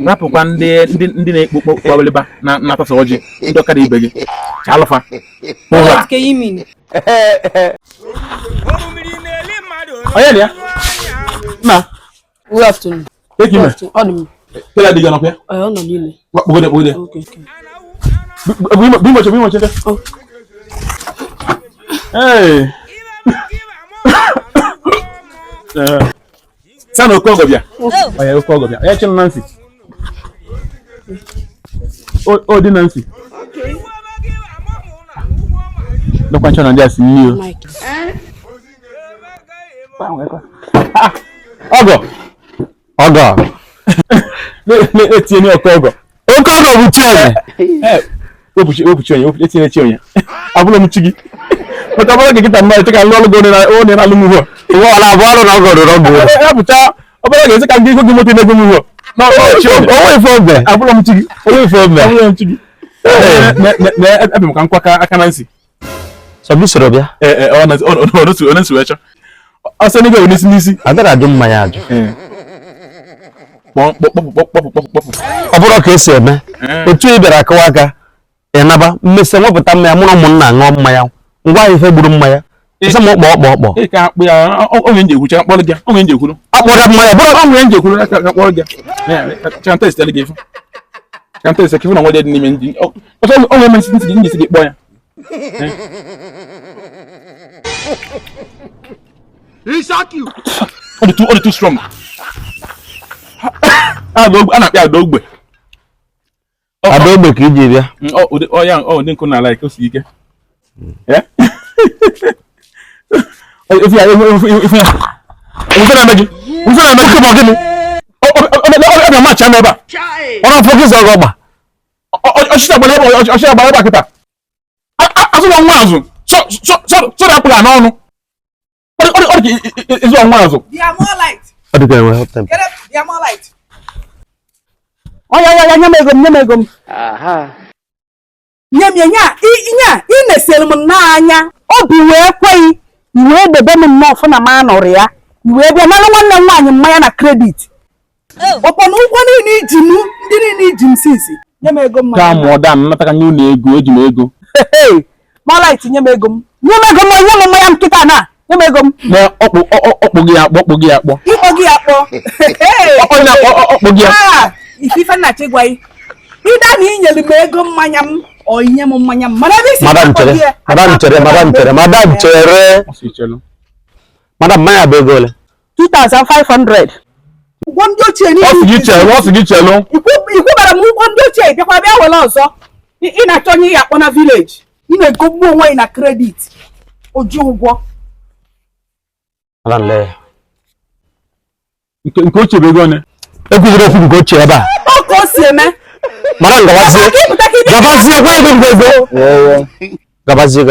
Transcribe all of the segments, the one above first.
rapụkwa ndị na-ekpokpo kpaweleba na tafa ọjị ndị ọkada ibe gị chalụfa What can you mean? onye ya na Good afternoon. ekime kela diga no pe I don't know. kpogode Okay. bimo chete hey sana okogo bia oya okogo bia oya chino Nancy o di Nancy okay lo kwancho na dia si yo Mike. Ogo le tieni okogo bu tieni opuchi onye etieni onye abulo mchigi pata bala ke kita mma tika lolo go na o ne na lumu ho wo ala balo na go ro go e puta obala ke sika ngi ko gimo tene go mu ho na o chi o we fo be abulo mchigi ne ebe mkan kwaka aka Nancy so bi soro bia ona su echo asa ni go nisi agara adu mmanya adu ọbụrụ ka esi eme otu ị bịara akọwa aka ịnaba mmesi nwepụta mmanya mụrụ ụmụnna ṅụọ mmanya ngwa ife gburu mmanya ise m ọkpọ ị ka akpụ ya onye nje ekwucha akpọrọ gị onye nje ekwuru akpọrọ mmanya bụrụ onye nje ekwuru aka akpọrọ gị chanta esi gị ifu chanta esi kifu na nwede dị n'ime ndị ọsọ onye mmesi ntị gị njesi gị kpọ ya He shock you. All the too strong. Ana-akpị Adogbe. Adogbe ka iji bịa. Ndị nkụ na like osi ike. Ife na meji. Kụbọ gịnị? Ọ na match ebe a. Ọ na-afọkịs ọgọ gba. Ọchịcha agba ebe a kịta. Azụlọ nwa azụ. So na apụla n'ọnụ. Is on one. They are more light. What do you help them? Get up. They are more light. Oh yeah, nyamegom. Aha. Nyamya, inesel m n'anya. Obi wee kwei, iwe bebe m nnọọ na ma nọrọ ya. Iwe bịa na nwanne nwaanyị mmanya na credit. Ọkpọ na ụgwọ niile iji m, ndị niile iji m sisi. Nyamegom m. Ka mụ dan nataka nye unu ego, eji m ego. More light nyamegom. Nyamegom onye m mmanya nkịta na. Nyamegom. Na ọkpụ gị akpọ. Ikpọ gị akpọ. Ọkpụ gị. Ifife na chigwai. Ida na inyere m ego mmanya m o inye m mmanya m. Madam mmanya bụ ego ole? 2,500. Ụgwọ ndị ochie niile. What's the chelo? Ikwubara m ụgwọ ndị ochie bịakwa bịa were ọzọ. Ị na-achọ onye ya akpọ na village. Ị na-egogbu onwe ị na credit. Oji ụgwọ. Nke ochie bụ ego one. Ekwuziri okwu nke ochie ebe a. Ọkụ o si eme. Mara gabazie kwa ego. Gabazie.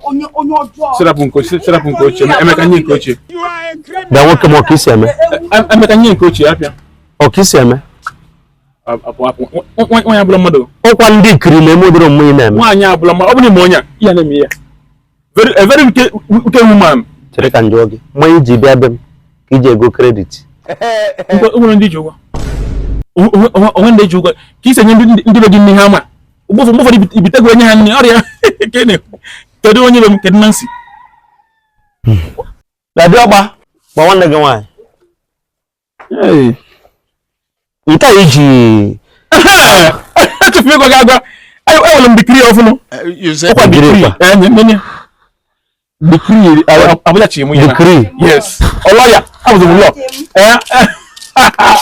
Onye ọjọọ. Serapụ nke ochie. Emeka nye nke ochie. Bịa nwoke m ọka isi eme. Emeka nye nke ochie apịa. Ọka isi eme. Nwaanyị abụla mmadụ. Ọkwa ndị ikiri na-eme ụdịrị mmụọ ị na-eme. Nwaanyị abụla mmadụ. Ọ bụrụ na onye ya na-eme ya. A very wicked woman. Chere ka njọ gị. Mmanya iji bịa be m ka iji ego credit. Onwere ndị ji ụgwọ. Onwe ndị ji ụgwọ. Ka isi enye ndị be gị nne ha ma. Ụgbọfọdụ ibitego enye ha nne ọrịa. Kedu onye be m kedu Nancy? Bịa ọgba gba nwanne gị nwaanyị. Nke a iji echefu ego gị agwa. Enwere m dikiri ọfụnụ. Ọkwa dikiri. Decree abụla chi mụ ya. Decree. Yes. Lawyer. Abụzụ m law.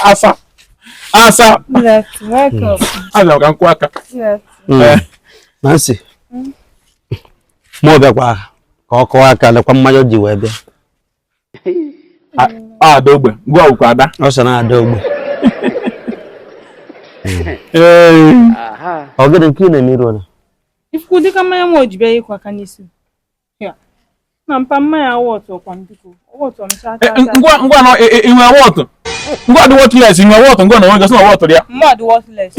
Asa. Yes, welcome. Ana ka nkwa aka. Yes. Nancy. Mo bịakwa ka ọ kọwa aka lekwa mmanya ji wee bịa. Adogbe. Gwa ukwu ada. Ọ sị na Adogbe. Ọ gịnị nke ị na-eme na? Ifu dịka mmanya m oji bịa ịkwa aka n'isi. Na mpa mmanya wọtụ ọkwa mbiko. Wọtụ ọmịcha aka. Ngwa no inwe wọtụ. Ngwa dị worthless inwe wọtụ ngwa no nwe gasị na wọtụ ya. Mma dị worthless.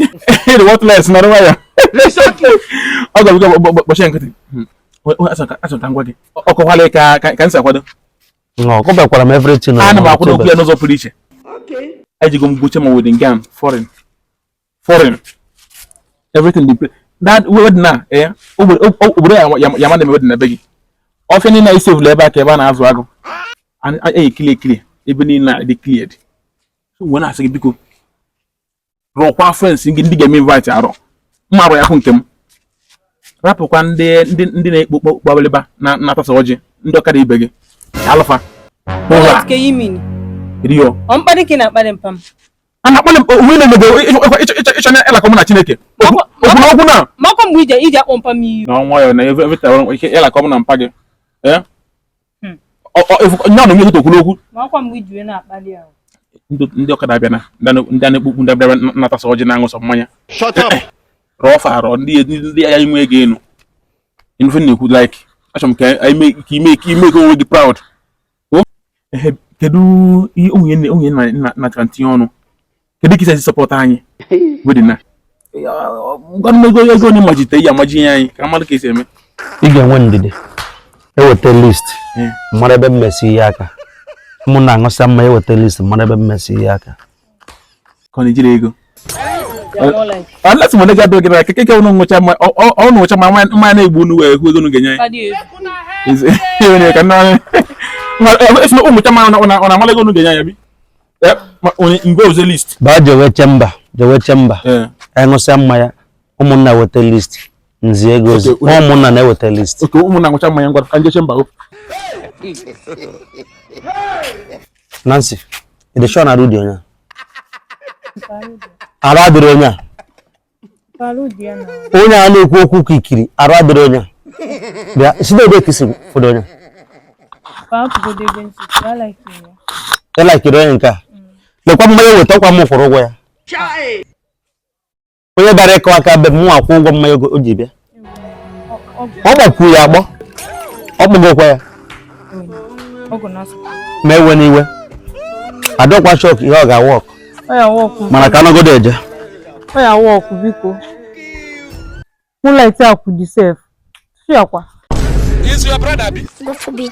The worthless na nwa ya. Ọ ga-abụ gbọchie nkịtị. Asa ka ngwa gị. Ọkọkwala ka nsi akwado. No, ko bekwara m everything. Ana m akwado okwu ya n'ụzọ pụrụ iche. Ejigo m gbuche ma wedding gown foreign. foreign. Everything they play. That word na obodo ya ma dem word na begi. Often na ise vle ba ke ba na azu ago. And clear. Even na they cleared. So when I say biko ro kwa friends ndi ga me invite aro. Mma ro ya hu nkem. Rapo kwa ndị na-ekpokpo gbabaliba na tasa oji ndị ọkada ibe gị alfa What can you mean? Rio On panic na akpali mpam. ana akpali onwe na-emego ịchọ na ịlakọ mụ na Chineke okwu na Mako mgbe ije akpọ mpam iyi. na ọnwa ya na everything ike ịlakọ mụ na mpa gị nya na onye okwu okwu Mako mgbe ije na akpali ahụ. ndị ọkada abịa na ndị na-ekpokpu ndị abịa na tasa oji na-aṅụ sọ mmanya Shut up. Rough aro ndị ya inwe ego enu anything you could like achọm ka I make onwe gị proud kedu onye na trantinye ọnụ kedu kisa support anyị wedi na ngwanụ ego ni majite ya maji anyị ka mmadụ ka esi eme ị ga-enwe ndidi eweta list mara ebe mmesi ihe aka mụ na aṅụsa mma eweta list mara ebe mmesi ihe aka ka ọ na-ejiri ego Like unless mo ga do gị keke ọnụ nwụcha ma ọnụ nwụcha ma ma na-egbu unu wee ego unu ga-enye kadi is even ka na if no nwụcha ma ona amala ego unu ga-enye ya bi onye involves a list baa jewe chemba aṅụsa mma ya ụmụnna weta list nzi ego ozi ụmụnna na-eweta list okay ụmụnna nwụcha mmanya ngwa ka nje chemba o Nancy ide shọ na rudi onya arụ adịrị onye a onye a na-ekwu okwu ka ikiri arụ adịrị onye a bịa site ebe kisi fodo onye ya laikiri onye nke a lekwa mmanya weta kwa m kwụrụ ụgwọ ya onye gara ịkọ aka be m akwụ ụgwọ mmanya o ji bịa ọ gbakwuru ya agbọ ọ kpụgokwa ya ma ewe n'iwe adọkwa shọk ihe ọ ga-awọk mana ka anọgodo eje ọ ya wọk biko ụlọ ite akwụ dị sef si akwa Is your brother? Go for bit.